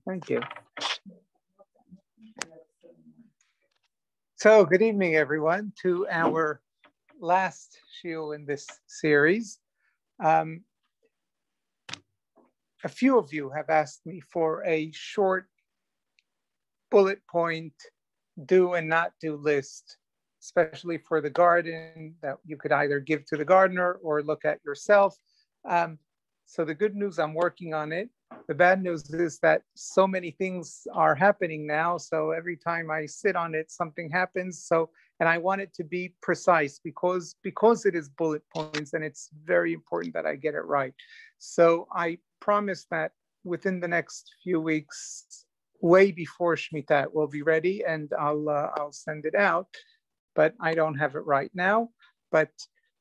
Thank you. So good evening, everyone, to our last shiur in this series. A few of you have asked me for a short bullet point do and not do list, especially for the garden that you could either give to the gardener or look at yourself. So the good news, I'm working on it. The bad news is that so many things are happening now. So every time I sit on it, something happens. And I want it to be precise because it is bullet points, and it's very important that I get it right. So I promise that within the next few weeks, way before Shmita, it will be ready, and I'll send it out. But I don't have it right now. But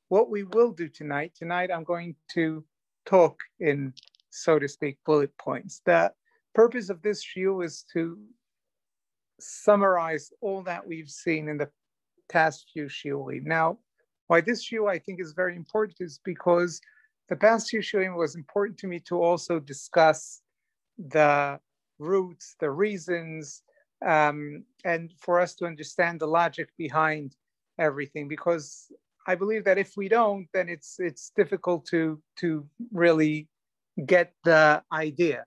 what we will do tonight I'm going to talk in, so to speak, bullet points. The purpose of this shiur is to summarize all that we've seen in the past few shiurim. Now, why this shiur I think is very important is because the past few shiurim was important to me to also discuss the roots, the reasons, and for us to understand the logic behind everything. Because I believe that if we don't, then it's difficult to really get the idea.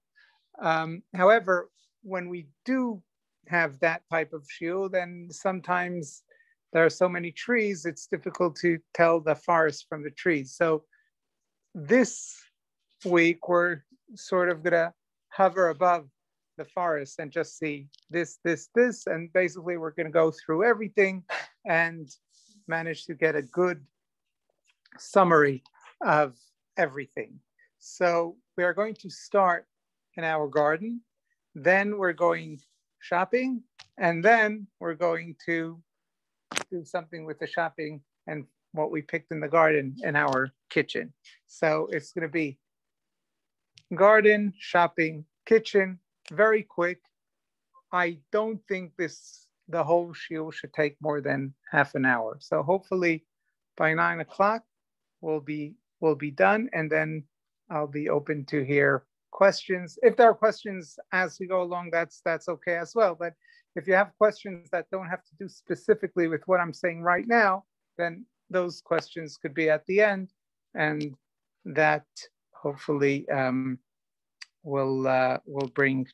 However, when we do have that type of shiur, then sometimes there are so many trees, it's difficult to tell the forest from the trees. So this week, we're sort of going to hover above the forest and just see this, and basically we're going to go through everything and manage to get a good summary of everything. So we are going to start in our garden, then we're going shopping, and then we're going to do something with the shopping and what we picked in the garden in our kitchen. So it's going to be garden, shopping, kitchen, very quick. I don't think the whole shiur should take more than half an hour. So hopefully by 9 o'clock we'll be done, and then I'll be open to hear questions. If there are questions as we go along, that's okay as well. But if you have questions that don't have to do specifically with what I'm saying right now, then those questions could be at the end, and that hopefully will bring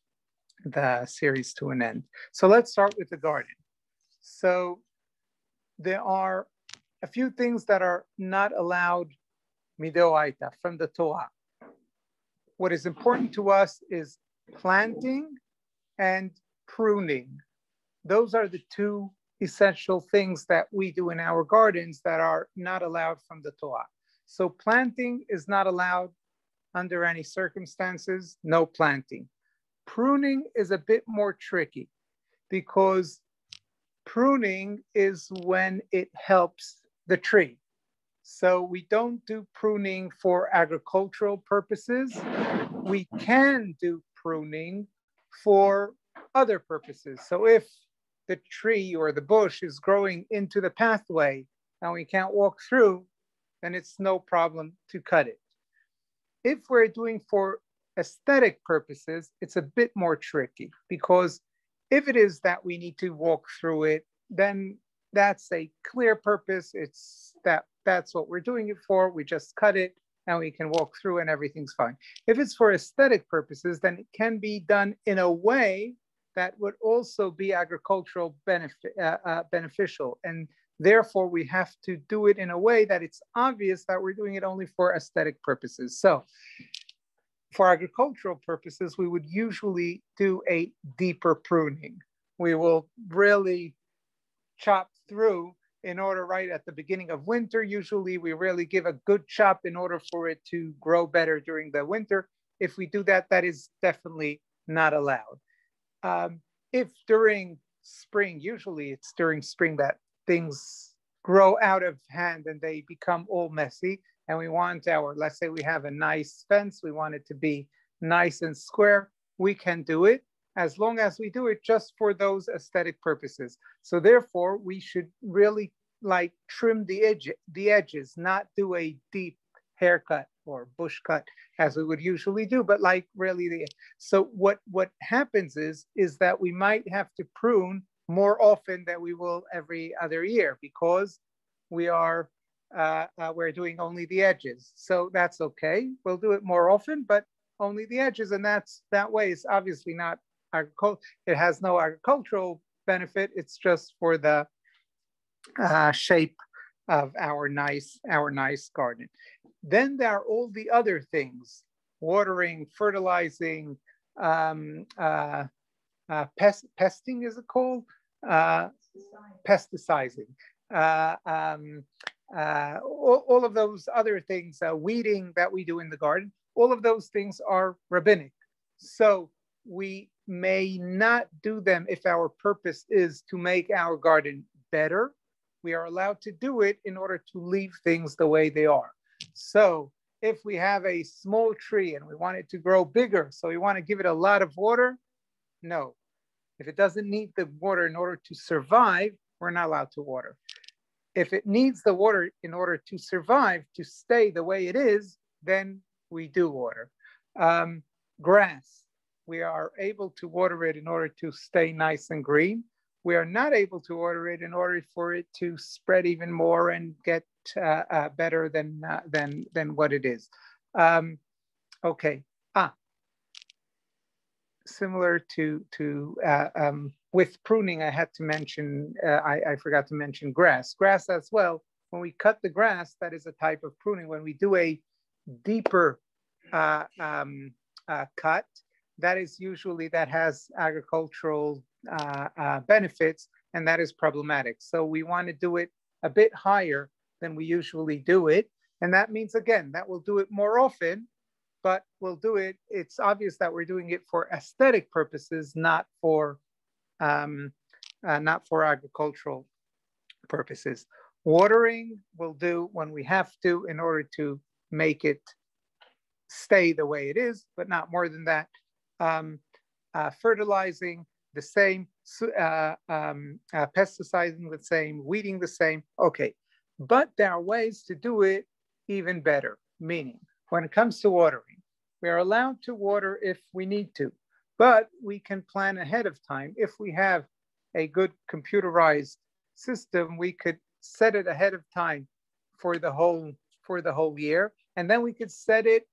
the series to an end. So let's start with the garden. So there are a few things that are not allowed midoraita from the Torah. What is important to us is planting and pruning. Those are the two essential things that we do in our gardens that are not allowed from the Torah. So planting is not allowed under any circumstances, no planting. Pruning is a bit more tricky because pruning is when it helps the tree. So we don't do pruning for agricultural purposes. We can do pruning for other purposes. So if the tree or the bush is growing into the pathway and we can't walk through, then it's no problem to cut it. If we're doing for aesthetic purposes, it's a bit more tricky, because if it is that we need to walk through it, then that's a clear purpose. It's that's what we're doing it for. We just cut it and we can walk through and everything's fine. If it's for aesthetic purposes, then it can be done in a way that would also be agricultural beneficial. And therefore, we have to do it in a way that it's obvious that we're doing it only for aesthetic purposes. So for agricultural purposes, we would usually do a deeper pruning. We will really chop through in order, right at the beginning of winter. Usually we really give a good chop in order for it to grow better during the winter. If we do that, that is definitely not allowed. If during spring, usually it's during spring that things grow out of hand and they become all messy, and we want let's say we have a nice fence, we want it to be nice and square, we can do it, as long as we do it just for those aesthetic purposes. So therefore, we should really trim the edges, not do a deep haircut or bush cut as we would usually do, but like really so what happens is that we might have to prune more often than we will every other year because we're doing only the edges. So that's okay. We'll do it more often, but only the edges, and that way is obviously not agricultural. It has no agricultural benefit. It's just for the shape of our nice garden. Then there are all the other things: watering, fertilizing, pesting, is it called? Pesticizing. All of those other things, weeding that we do in the garden, all of those things are rabbinic. So we may not do them if our purpose is to make our garden better. We are allowed to do it in order to leave things the way they are. So if we have a small tree and we want it to grow bigger, so we want to give it a lot of water, no. If it doesn't need the water in order to survive, we're not allowed to water. If it needs the water in order to survive, to stay the way it is, then we do water. Grass, we are able to water it in order to stay nice and green. We are not able to water it in order for it to spread even more and get better than what it is. Okay. Similar to with pruning, I had to mention, I forgot to mention grass. Grass as well. When we cut the grass, that is a type of pruning. When we do a deeper cut, that is usually, that has agricultural benefits, and that is problematic. So we want to do it a bit higher than we usually do it. And that means, again, that we'll do it more often, but we'll do it. It's obvious that we're doing it for aesthetic purposes, not for agricultural purposes. Watering we'll do when we have to in order to make it stay the way it is, but not more than that. Fertilizing the same, pesticizing the same, weeding the same. Okay, but there are ways to do it even better. Meaning, when it comes to watering, we are allowed to water if we need to, but we can plan ahead of time. If we have a good computerized system, we could set it ahead of time for the whole year, and then we could set it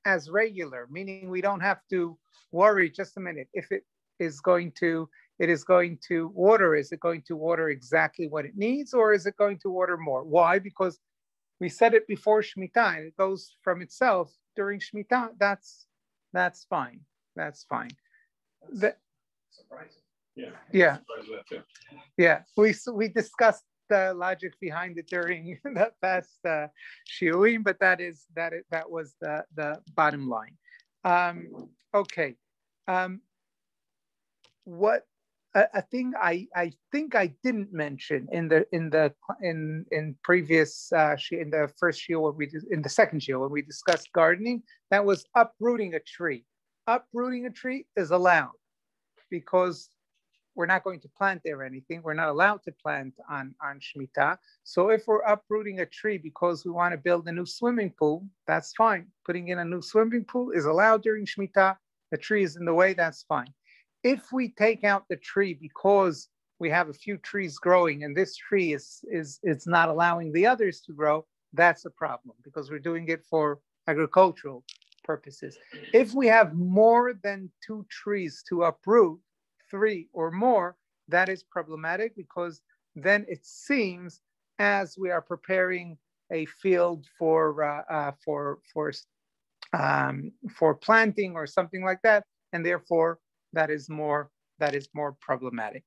as regular, meaning we don't have to worry just a minute if it is going to water. Is it going to water exactly what it needs, or is it going to water more? Why? Because we set it before Shmita and it goes from itself during Shmita. That's fine. That's fine. Surprising. Yeah. Yeah. We discussed the logic behind it during the past shiurim, but that was the bottom line. Okay. What a thing I think I didn't mention in previous in the first shiur in the second shiur when we discussed gardening, that was uprooting a tree. Uprooting a tree is allowed because we're not going to plant there anything. We're not allowed to plant on Shemitah. So if we're uprooting a tree because we want to build a new swimming pool, that's fine. Putting in a new swimming pool is allowed during Shemitah. The tree is in the way, that's fine. If we take out the tree because we have a few trees growing and this tree is not allowing the others to grow, that's a problem because we're doing it for agricultural purposes. If we have more than 2 trees to uproot, 3 or more, that is problematic because then it seems as we are preparing a field for planting or something like that, and therefore that is more problematic.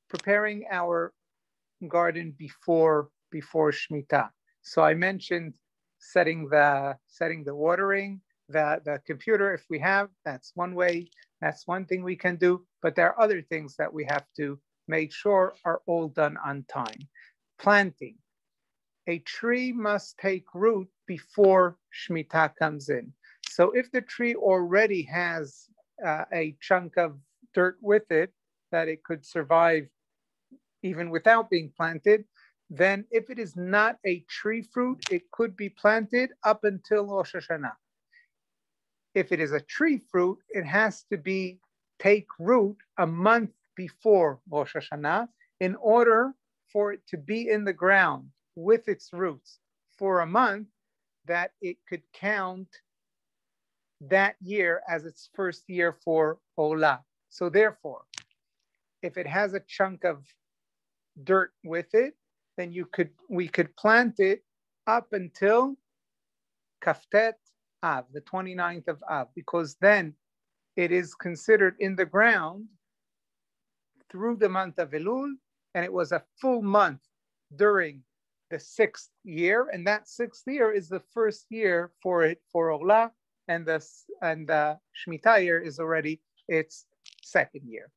Preparing our garden before Shemitah. So I mentioned setting the watering, the computer, if we have, that's one way, that's one thing we can do, but there are other things that we have to make sure are all done on time. Planting. A tree must take root before Shemitah comes in. So if the tree already has a chunk of dirt with it that it could survive even without being planted, Then if it is not a tree fruit, it could be planted up until Rosh Hashanah. If it is a tree fruit, it has to take root a month before Rosh Hashanah in order for it to be in the ground with its roots for a month, that it could count that year as its first year for Olah. So therefore, if it has a chunk of dirt with it, then we could plant it up until Kaftet Av, the 29th of Av, because then it is considered in the ground through the month of Elul, and it was a full month during the 6th year, and that 6th year is the first year for it for Olah, and the Shemitah year is already its 2nd year.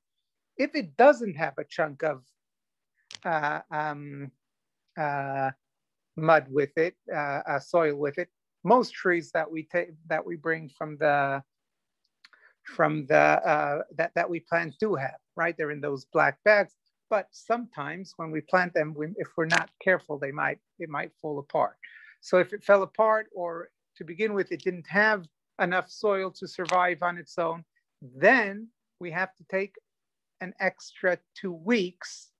If it doesn't have a chunk of mud with it, soil with it, most trees that we bring from the that we plant do have, right? They're in those black bags. But sometimes when we plant them, if we're not careful, it might fall apart. So if it fell apart, or to begin with, it didn't have enough soil to survive on its own, then we have to take an extra 2 weeks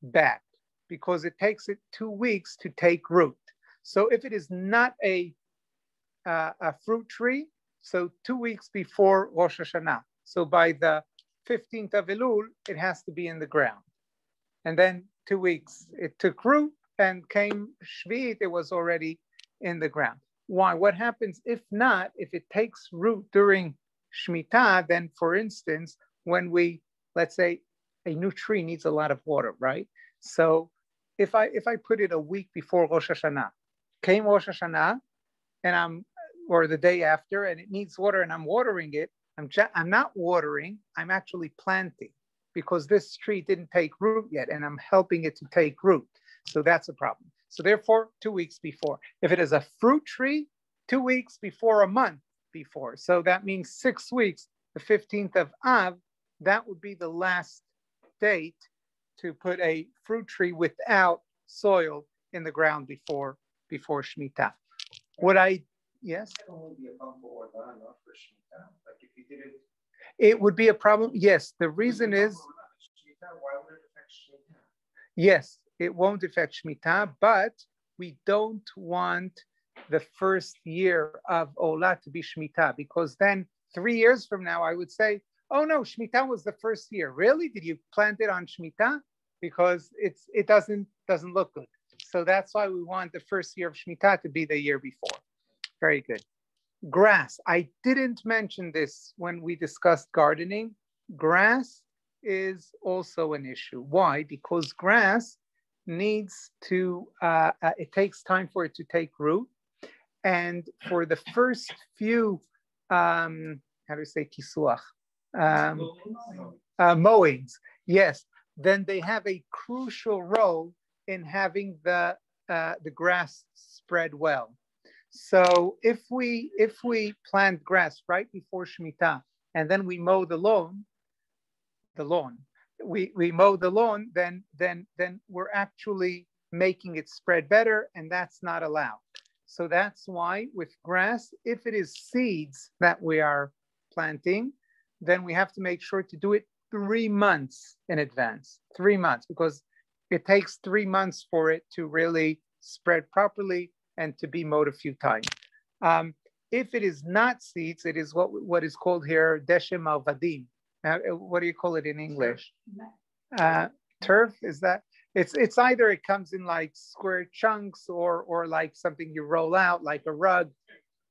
back, because it takes it 2 weeks to take root. So if it is not a fruit tree, so 2 weeks before Rosh Hashanah, so by the 15th of Elul, it has to be in the ground. And then 2 weeks, it took root, and came Shvi'it, it was already in the ground. Why? What happens if not? If it takes root during Shemitah, then for instance, when let's say a new tree needs a lot of water, right? So if I put it a week before Rosh Hashanah, came Rosh Hashanah, and or the day after, and it needs water, and I'm watering it, I'm not watering, I'm actually planting, because this tree didn't take root yet, and I'm helping it to take root. So that's a problem. So therefore, 2 weeks before. If it is a fruit tree, 2 weeks before, a month before. So that means 6 weeks, the 15th of Av, that would be the last date to put a fruit tree without soil in the ground before Shemitah. Yes? It would be a problem. Yes, the reason is, yes, it won't affect Shemitah, but we don't want the first year of Olah to be Shemitah, because then 3 years from now, I would say, oh no, Shemitah was the first year. Really? Did you plant it on Shemitah? Because it doesn't look good. So that's why we want the first year of Shemitah to be the year before. Very good. Grass. I didn't mention this when we discussed gardening. Grass is also an issue. Why? Because grass needs to, it takes time for it to take root. And for the first few, how do you say kisuach? Mowings, yes, then they have a crucial role in having the grass spread well. So if we plant grass right before Shemitah, and then we mow the lawn, we mow the lawn, then we're actually making it spread better, and that's not allowed. So that's why with grass, if it is seeds that we are planting, then we have to make sure to do it 3 months in advance, 3 months, because it takes 3 months for it to really spread properly and to be mowed a few times. If it is not seeds, it is what is called here deshem alvadim. What do you call it in English? Turf, is that? It's either it comes in like square chunks or like something you roll out like a rug.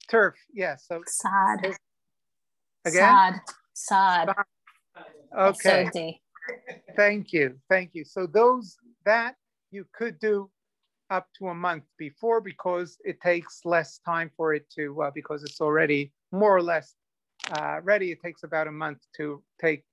Turf, yeah. So sod. Again? Sod. Okay. S-O-D. Thank you. So that you could do up to a month before, because it takes less time for it to, because it's already more or less ready. It takes about a month to take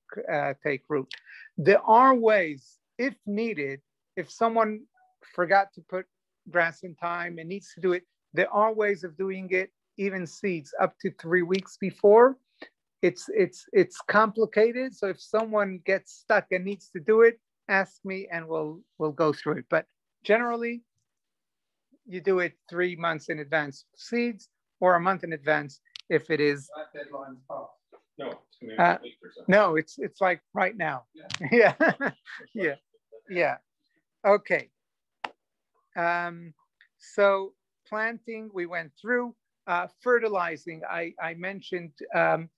root. There are ways, if needed, if someone forgot to put grass in time and needs to do it, there are ways of doing it, even seeds, up to 3 weeks before. It's complicated. So if someone gets stuck and needs to do it, ask me and we'll go through it. But Generally, you do it 3 months in advance for seeds, or a month in advance if it is. That deadline's passed. No, it's going to be Uh, a week or so. No, it's like right now. Yeah. Yeah. Yeah. Okay. So planting, we went through. Fertilizing, I mentioned a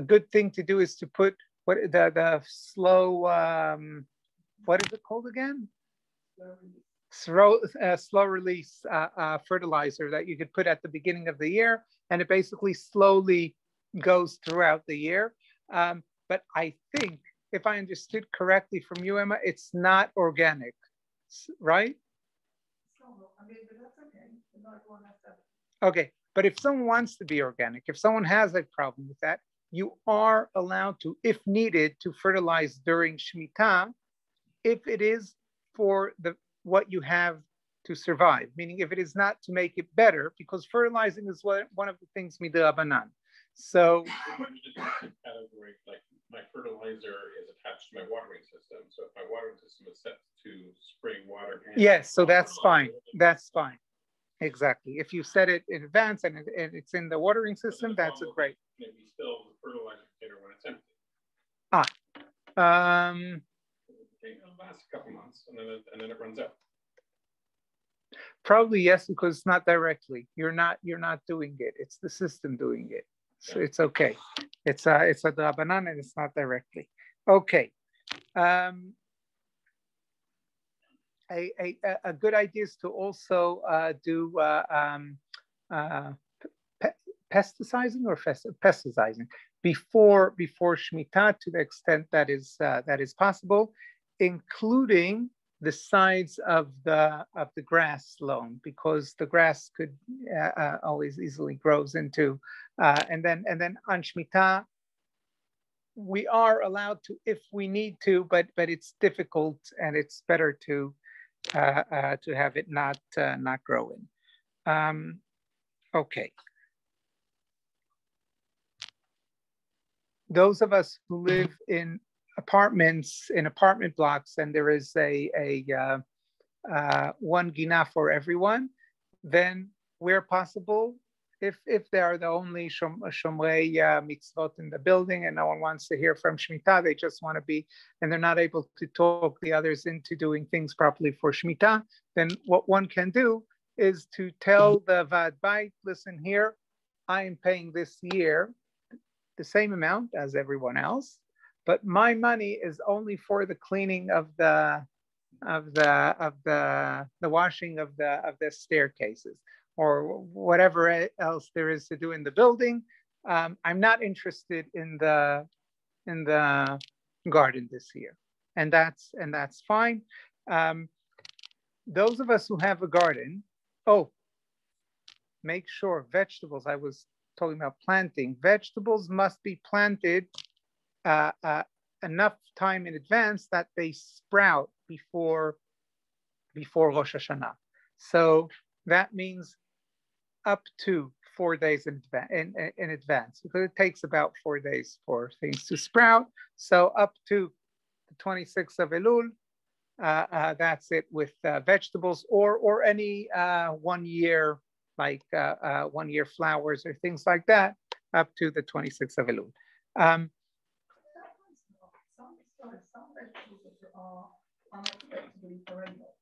good thing to do is to put what the slow what is it called again? Slow release fertilizer that you could put at the beginning of the year, and it basically slowly goes throughout the year. But I think, if I understood correctly from you, Emma, it's not organic, right? I mean, but that's okay. Not one has Okay, but if someone wants to be organic, if someone has a problem with that, you are allowed to, if needed, to fertilize during Shemitah, if it is for what you have to survive, meaning if it is not to make it better, because fertilizing is one of the things midrabanan. So category, like my fertilizer is attached to my watering system. So if my watering system is set to spring water. Yes, so that's fine. That's fine. Exactly. If you set it in advance and it's in the watering system, that's a great. Maybe still the fertilizer container when it's empty. It'll last a couple months and then it runs out. Probably yes, because it's not directly. You're not doing it. It's the system doing it. So it's okay. It's a drabanan and it's not directly. Okay. A good idea is to also do pesticizing or pesticizing before Shemitah to the extent that is possible, including the sides of the grass loam, because the grass could always easily grows into and then on Shemitah we are allowed to if we need to, but it's difficult and it's better to have it not growing. Okay. Those of us who live in apartment blocks, and there is a one gina for everyone, then where possible, if they are the only shomrei mitzvot in the building and no one wants to hear from Shemitah, they just want to be, and they're not able to talk the others into doing things properly for Shemitah, then what one can do is to tell the Vad Bait, listen here, I am paying this year the same amount as everyone else, but my money is only for the cleaning of the washing of the staircases or whatever else there is to do in the building. I'm not interested in the garden this year, and that's fine. Those of us who have a garden, make sure vegetables. I was talking about planting. Vegetables must be planted enough time in advance that they sprout before Rosh Hashanah. So that means up to 4 days in advance, because it takes about 4 days for things to sprout. So up to the 26th of Elul, that's it with vegetables or any 1 year, like 1 year flowers or things like that, up to the 26th of Elul. Some vegetables are unexpectedly perennial.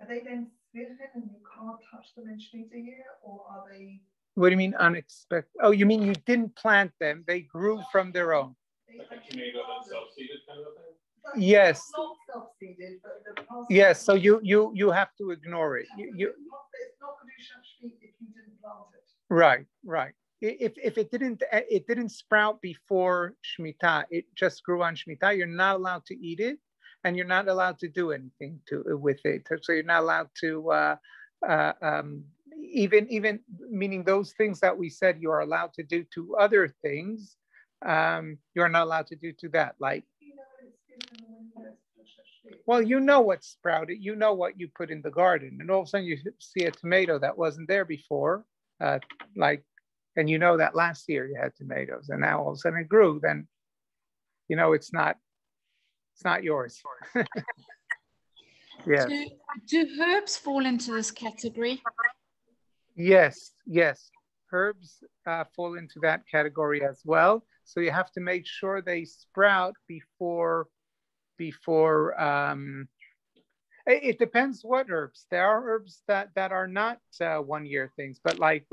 Are they then split and you can't touch them in Shemitah year, or are they? What do you mean unexpected? Oh, you mean you didn't plant them; they grew from their own. Like a tomato that's self-seeded kind of thing? Yes. Not self-seeded, but yes. So you have to ignore it. It's not going to Shemitah if you didn't plant it. Right. If it didn't sprout before Shemitah, it just grew on Shemitah, you're not allowed to eat it, and you're not allowed to do anything with it. So you're not allowed to even meaning those things that we said you are allowed to do to other things, you're not allowed to do to that. Like, well, you know what's sprouted, you know what you put in the garden, and all of a sudden you see a tomato that wasn't there before, and you know that last year you had tomatoes, and now all of a sudden it grew, then you know it's not yours. Yes. Do herbs fall into this category? Yes, yes. Herbs fall into that category as well. So you have to make sure they sprout before it depends what herbs. There are herbs that are not 1 year things, but like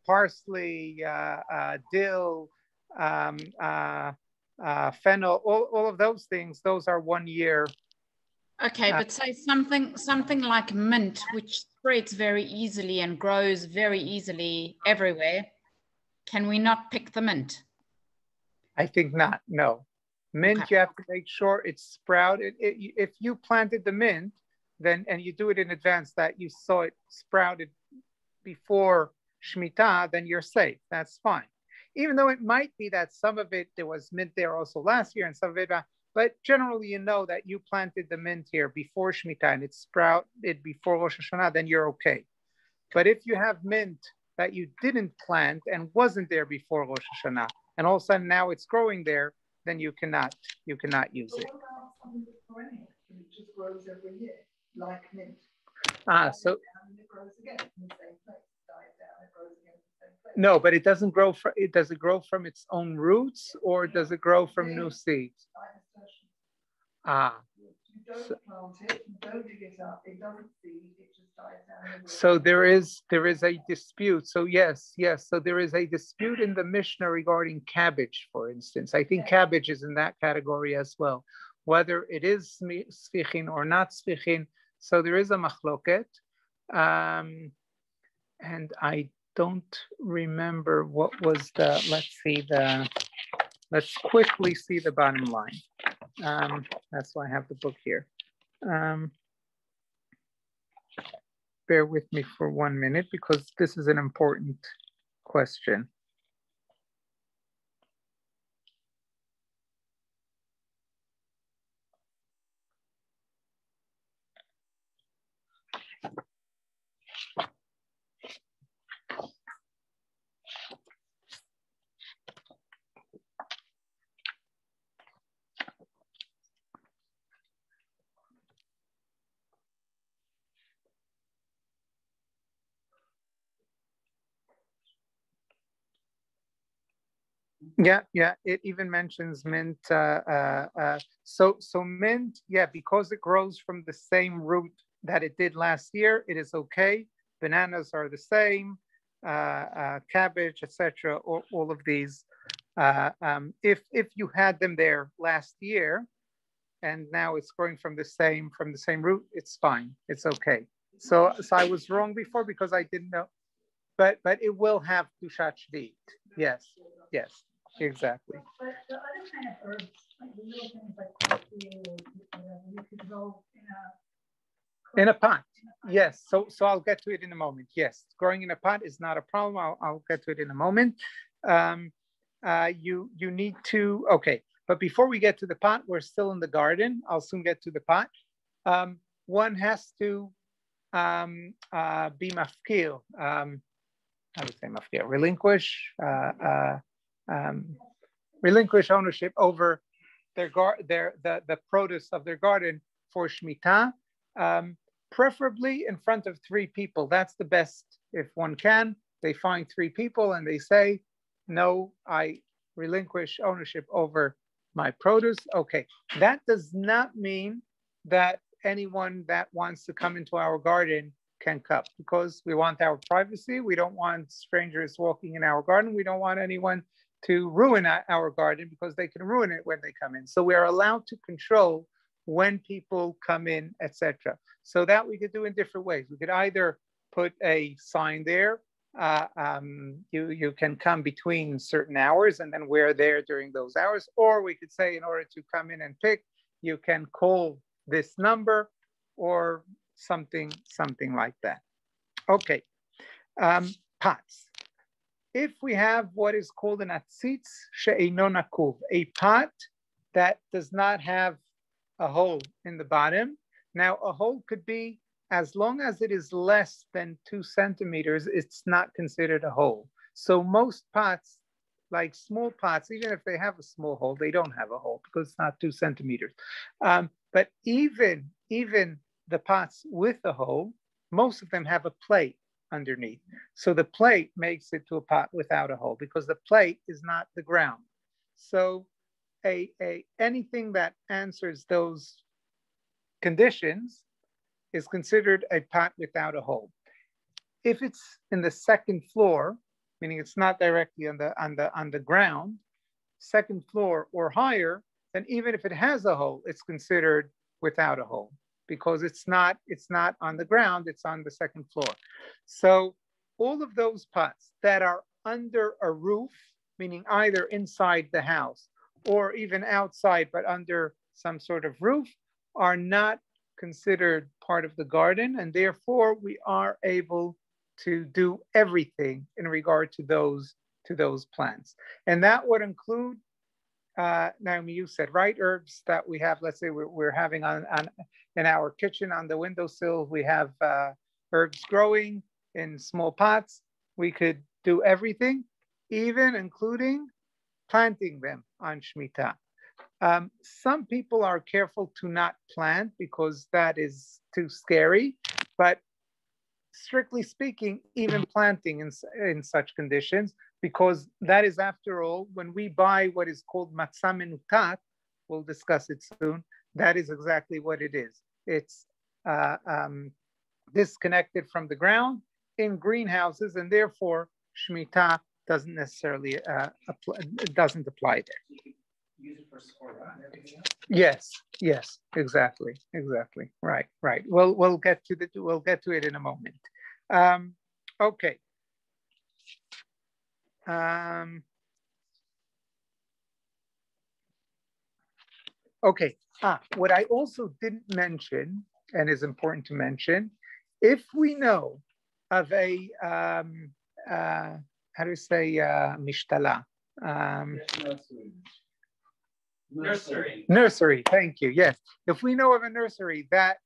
parsley, dill, fennel, all of those things. Those are 1 year. Okay, but say something like mint, which spreads very easily and grows very easily everywhere. Can we not pick the mint? I think not. No, mint. Okay. You have to make sure it's sprouted. If you planted the mint, then and you do it in advance, that you saw it sprouted before Shmita, then you're safe. That's fine. Even though it might be that some of it there was mint there also last year, and some of it. But generally, you know that you planted the mint here before Shemitah and it sprouted before Rosh Hashanah, then you're okay. But if you have mint that you didn't plant and wasn't there before Rosh Hashanah, and all of a sudden now it's growing there, then you cannot use it. What about something that's perennial and it just grows every year, like mint? So and it grows again in the same place. Dies down, it grows again in the same place. no, but it doesn't grow from it. Does it grow from its own roots, or does it grow from new seeds? You don't plant it, you don't dig it up, it doesn't seed, it just dies down. So there is a dispute. So yes. So there is a dispute in the Mishnah regarding cabbage, for instance. I think cabbage is in that category as well, whether it is sfichin or not sfichin. So there is a machloket, and I don't remember what was the. Let's quickly see the bottom line. That's why I have the book here. Bear with me for 1 minute because this is an important question. Yeah. It even mentions mint. So mint, because it grows from the same root that it did last year, it is okay. Bananas are the same, cabbage, etc. All of these. If you had them there last year, and now it's growing from the same root, it's fine. It's okay. So I was wrong before because I didn't know, but it will have tushat shvit. Yes. Exactly. But the other kind of herbs, like the little things like parsley or whatever, you could grow in a pot. Yes. So I'll get to it in a moment. Yes, growing in a pot is not a problem. I'll get to it in a moment. You need to. Okay, but before we get to the pot, we're still in the garden. I'll soon get to the pot. One has to be mafkir. How do you say mafkir? Relinquish ownership over the produce of their garden for Shemitah, preferably in front of 3 people. That's the best if one can. They find 3 people and they say, no, I relinquish ownership over my produce. Okay, that does not mean that anyone that wants to come into our garden can come, because we want our privacy. We don't want strangers walking in our garden. We don't want anyone to ruin our garden, because they can ruin it when they come in. So we are allowed to control when people come in, etc. So that we could do in different ways. We could either put a sign there, you can come between certain hours and then we're there during those hours, or we could say in order to come in and pick, you can call this number or something like that. Okay, pots. If we have what is called an atzitz she'eino nakuv, a pot that does not have a hole in the bottom. Now, a hole could be, as long as it is less than 2 centimeters, it's not considered a hole. So most pots, like small pots, even if they have a small hole, they don't have a hole because it's not 2 centimeters. But even the pots with a hole, most of them have a plate underneath. So the plate makes it to a pot without a hole because the plate is not the ground. So anything that answers those conditions is considered a pot without a hole. If it's in the second floor, meaning it's not directly on the ground, second floor or higher, then even if it has a hole, it's considered without a hole because it's not on the ground, it's on the second floor. So all of those pots that are under a roof, meaning either inside the house or even outside, but under some sort of roof, are not considered part of the garden, and therefore we are able to do everything in regard to those plants. And that would include, Naomi, you said, right, herbs that we have, let's say we're having on in our kitchen on the windowsill, we have herbs growing in small pots. We could do everything, even including planting them on Shmita. Some people are careful to not plant because that is too scary, but strictly speaking, even planting in such conditions, because that is, after all, when we buy what is called matzah menutat, we'll discuss it soon, that is exactly what it is. It's disconnected from the ground in greenhouses, and therefore Shmita doesn't necessarily doesn't apply there. Use it for sora and everything else? Yes, exactly. Right. We'll get to it in a moment. Okay. Okay. What I also didn't mention, and is important to mention, if we know of a how do you say mishtala? Nursery, thank you. Yes. If we know of a nursery that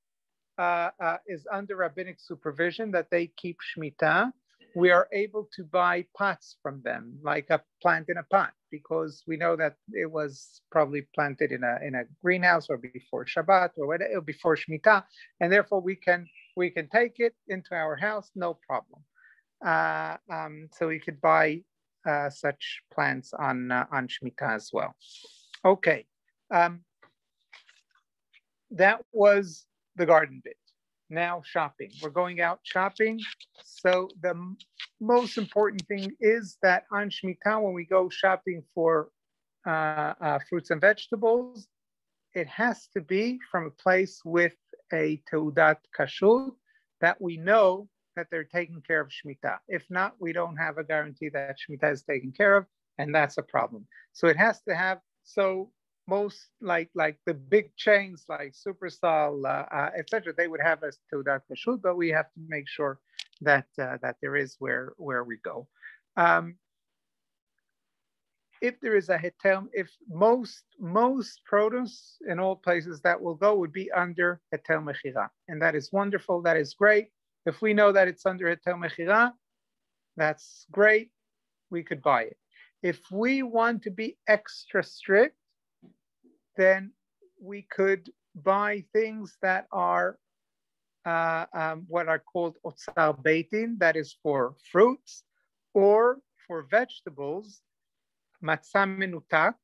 is under rabbinic supervision, that they keep Shmita, we are able to buy pots from them, like a plant in a pot, because we know that it was probably planted in a greenhouse or before Shabbat or whatever, before Shmita, and therefore we can take it into our house, no problem. So we could buy such plants on Shmita as well. Okay, that was the garden bit. Now shopping. We're going out shopping. So the most important thing is that on Shmita, when we go shopping for fruits and vegetables, it has to be from a place with a teudat kashrut that we know that they're taking care of Shmita. If not, we don't have a guarantee that Shmita is taken care of, and that's a problem. So it has to have, so most like the big chains like Superstal, etc., they would have a teudat kashrut, but we have to make sure that that there is where we go. If there is a hetel, if most produce in all places that will go would be under hetel mechira, and that is wonderful. That is great. If we know that it's under hetel mechira, that's great. We could buy it. If we want to be extra strict, then we could buy things that are what are called otzar beitin, that is for fruits, or for vegetables, matzah menutak,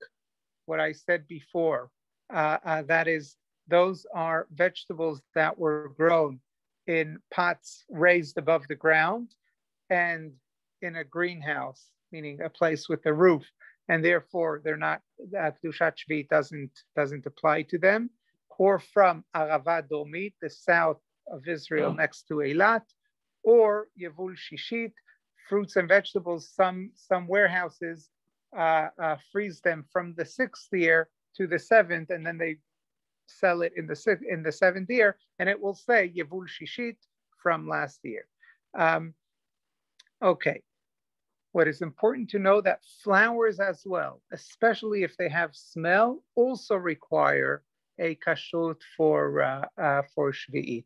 what I said before, that is, those are vegetables that were grown in pots raised above the ground and in a greenhouse, meaning a place with a roof, and therefore they're not, Kedushat Shvi doesn't apply to them, or from Arava Domit, the south of Israel next to Eilat, or Yevul Shishit, fruits and vegetables. Some warehouses freeze them from the 6th year to the 7th, and then they sell it in the 7th year, and it will say Yevul Shishit from last year. Okay. What is important to know that flowers as well, especially if they have smell, also require a kashrut for Shvi'it.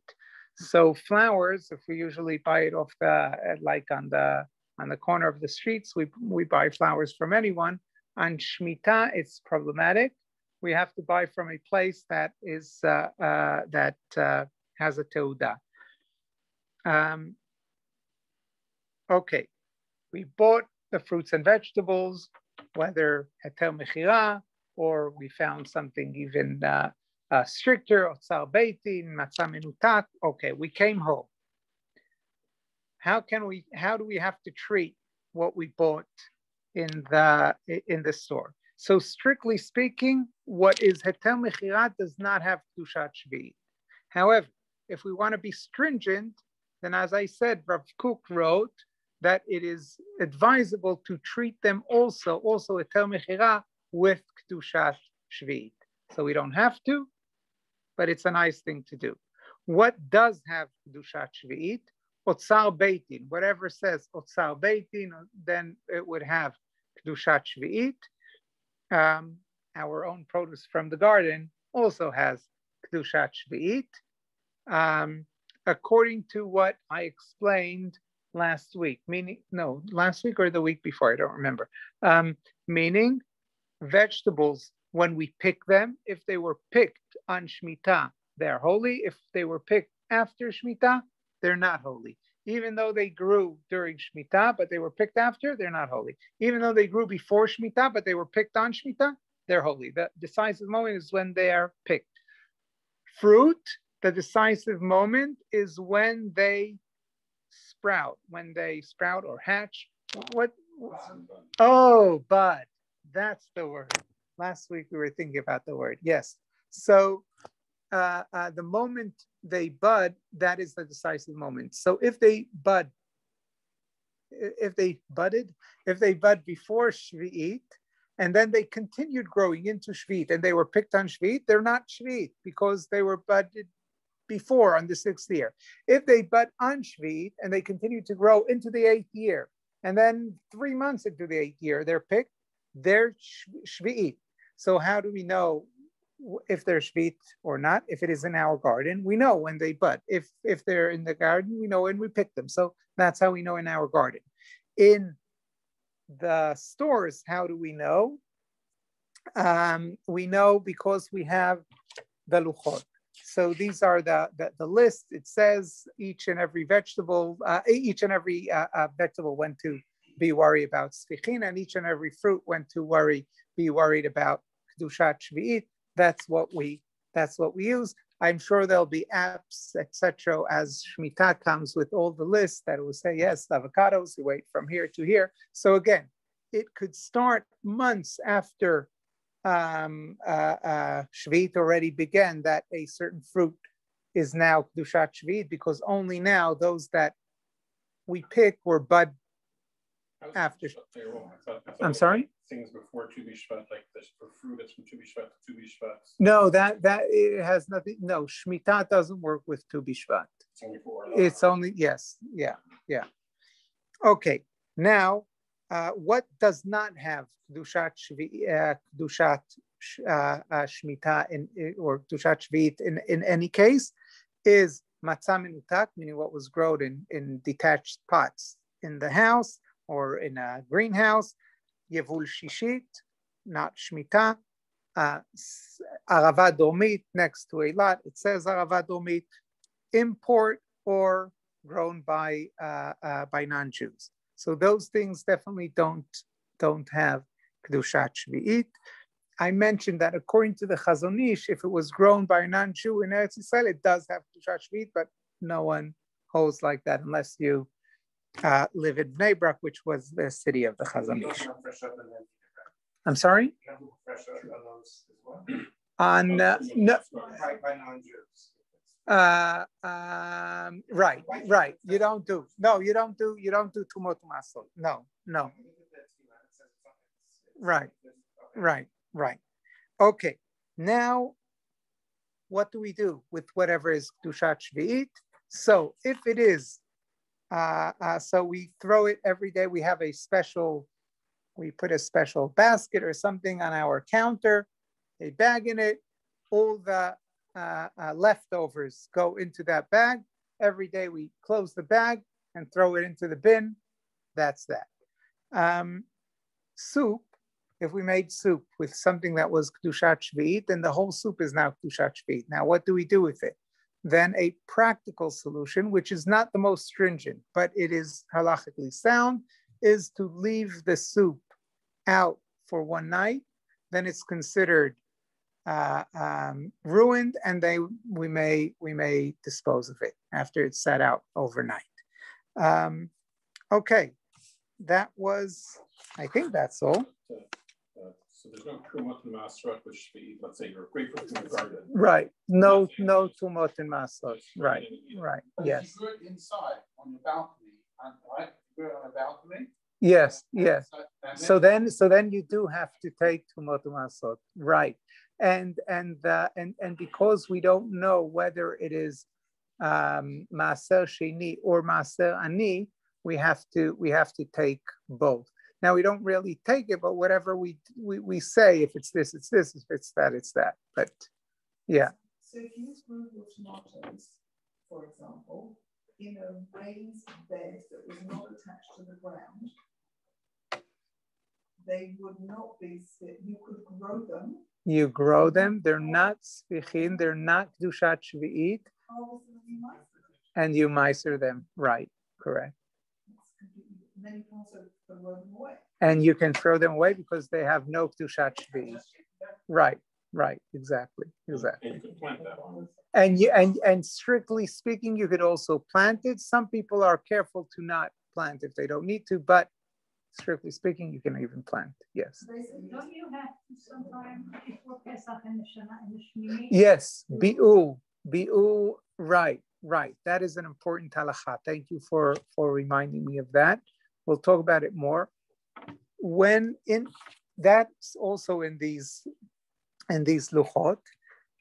So flowers, if we usually buy it off like on the corner of the streets, we buy flowers from anyone. On Shmita, it's problematic we have to buy from a place that is has a teuda. Okay, we bought the fruits and vegetables, whether heter mechira or we found something even stricter, otzar beitin, matzah menutak. Okay, we came home. How do we have to treat what we bought in the store? So strictly speaking, what is heter mechira does not have kedushat shvi'it. However, if we want to be stringent, then as I said, Rav Kook wrote that it is advisable to treat them also heter mechira with kedushat shvi'it. So we don't have to, but it's a nice thing to do. What does have kedushat shvi'it? Otzar beitin. Whatever says otzar beitin, then it would have kedushat shvi'it. Our own produce from the garden also has kedushat shvi'it. According to what I explained last week, last week or the week before, I don't remember. Meaning vegetables, when we pick them, if they were picked on Shmita, they're holy. If they were picked after Shmita, they're not holy. Even though they grew during Shmita, but they were picked after, they're not holy. Even though they grew before Shmita, but they were picked on Shmita, they're holy. The decisive moment is when they are picked. Fruit, the decisive moment is when they sprout or hatch. What? Oh, bud. That's the word. Last week we were thinking about the word. Yes. So the moment they bud, that is the decisive moment. So if they bud before Shvi'it, and then they continued growing into Shvi'it, and they were picked on Shvi'it, they're not Shvi'it because they were budded before on the 6th year. If they bud on Shvi'it and they continue to grow into the 8th year, and then 3 months into the 8th year, they're picked, they're Shvi'it. So how do we know if they're Shvi'it or not? If it is in our garden, we know when they bud. If they're in the garden, we know when we pick them. So that's how we know in our garden. In the stores, how do we know? We know because we have the luchot. So these are the list. It says each and every vegetable went to be worried about sfichin, and each and every fruit went to be worried about kedushat shvi'it. That's what we use. I'm sure there'll be apps, etc. As Shmita comes with all the lists that will say, yes, avocados, you wait from here to here. So again, it could start months after Shvi'it already began, that a certain fruit is now kedushat shvi'it, because only now those that we pick were bud after. I'm sorry? Things before Tu B'Shvat, like this for fruit, it's from Tu B'Shvat to Tu B'Shvat. No, that it has nothing. No, Shmita doesn't work with Tu B'Shvat. It's only yes, yeah. Okay, now what does not have kedushat shmita or kedushat shvi'it in any case is matzah menutak, meaning what was grown in detached pots in the house or in a greenhouse. Yevul shishit, not shmita. Arava domit, next to a lot, it says arava domit, import or grown by non-Jews. So those things definitely don't have kedushat shvi'it. I mentioned that according to the Chazon Ish, if it was grown by a non-Jew in Eretz Yisrael, it does have kedushat shvi'it, but no one holds like that unless you live in Bnei Brak, which was the city of the Chazon Ish. I'm sorry? On no. Right. You don't do tumot masol. No. Right. Okay. Now, what do we do with whatever is kedushat shvi'it? So if it is, so we throw it every day. We put a special basket or something on our counter, a bag in it. All the leftovers go into that bag. Every day we close the bag and throw it into the bin. That's that. Soup, if we made soup with something that was Kedushat Shvi'it, then the whole soup is now Kedushat Shvi'it. Now, what do we do with it? Then a practical solution, which is not the most stringent, but it is halachically sound, is to leave the soup out for one night. Then it's considered ruined, and we may dispose of it after it's sat out overnight. Okay, that was, I think that's all. So there's no Trumot and Masrot, which let's say your grapefruit in the garden. Right. No Trumot and Masrot. Right. But Yes. if you do it inside on your balcony, right? You do it on a balcony. Yes. So So then you do have to take Trumot and Masrot. Right. And because we don't know whether it is Maaser Sheni or Maaser Ani, we have to take both. Now we don't really take it, but whatever we say, if it's this, it's this. If it's that, it's that. But yeah. So if you grew your tomatoes, for example, in a raised bed that was not attached to the ground, they would not be. You could grow them. You grow them. They're not sfichin. They're not kedushat shvi'it. And you meiser them. Right. Correct. Then you can also throw them away. And you can throw them away because they have no kedushat shvi'it. Right. Exactly. And you can plant that one. And strictly speaking, you could also plant it. Some people are careful to not plant if they don't need to, but strictly speaking, you can even plant. Yes. Don't you have to sometime before Pesach and the Shmini? Yes. Bi'u. Right. That is an important halakha. Thank you for reminding me of that. We'll talk about it more. That's also in these luchot.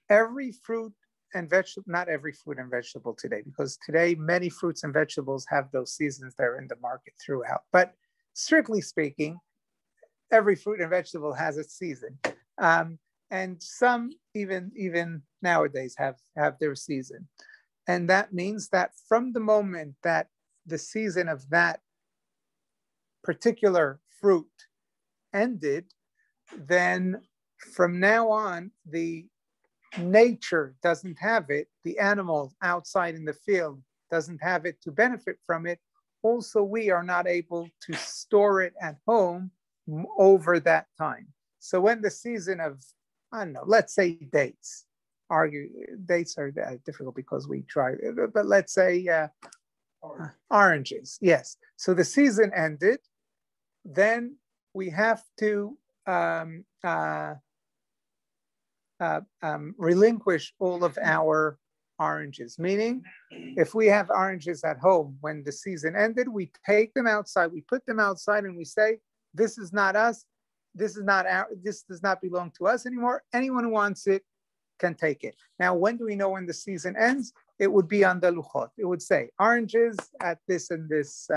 Every fruit and vegetable, not every fruit and vegetable today, because today many fruits and vegetables have those seasons that are in the market throughout. But strictly speaking, every fruit and vegetable has its season. And some even nowadays have their season. And that means that from the moment that the season of that particular fruit ended, then from now on, the nature doesn't have it. The animal outside in the field doesn't have it to benefit from it. Also, we are not able to store it at home over that time. So when the season of, I don't know, let's say dates are difficult because we try, but let's say oranges. Yes. So the season ended, then we have to relinquish all of our oranges. Meaning, if we have oranges at home when the season ended, we take them outside, we put them outside, and we say, "This is not us. This does not belong to us anymore. Anyone who wants it can take it." Now, when do we know when the season ends? It would be on the luchot. It would say oranges at this and this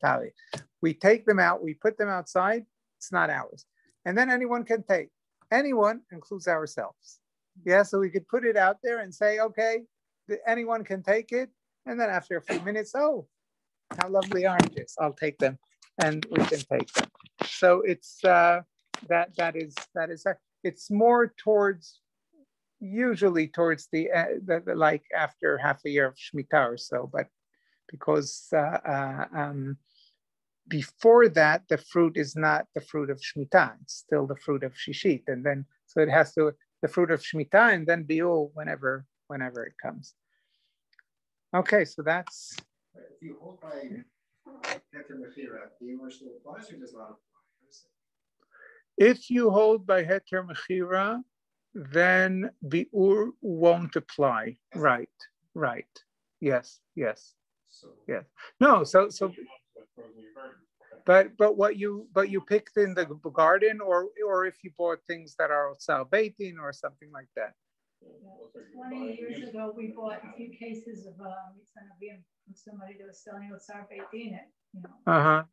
tali. We take them out, we put them outside. It's not ours, and then anyone can take. Anyone includes ourselves. Yeah, so we could put it out there and say, okay, anyone can take it, and then after a few minutes, oh, how lovely oranges! I'll take them, and we can take them. So it's that is it's more towards. Usually towards the like after half a year of Shmita or so, but because before that the fruit is not the fruit of Shmita, it's still the fruit of Shishit, and then so it has to the fruit of Shmita and then Bi'ul whenever it comes. Okay, so that's. If you hold by Heter Mechira, the universal applies or does not apply? If you hold by Heter Mechira, then Bi'ur won't apply. Right. Yes. No, so but what you picked in the garden or if you bought things that are salbeitin or something like that. 20 years ago, we bought a few cases of from somebody that was selling salbeitin at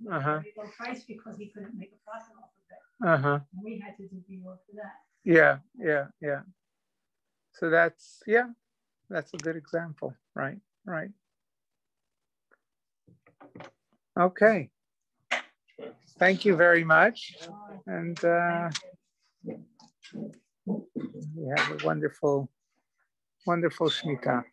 low price because he couldn't make a profit off of it. And we had to do Bi'ur for that. Yeah. So that's a good example, right? Okay. Thank you very much. And we have a wonderful, wonderful Shmita.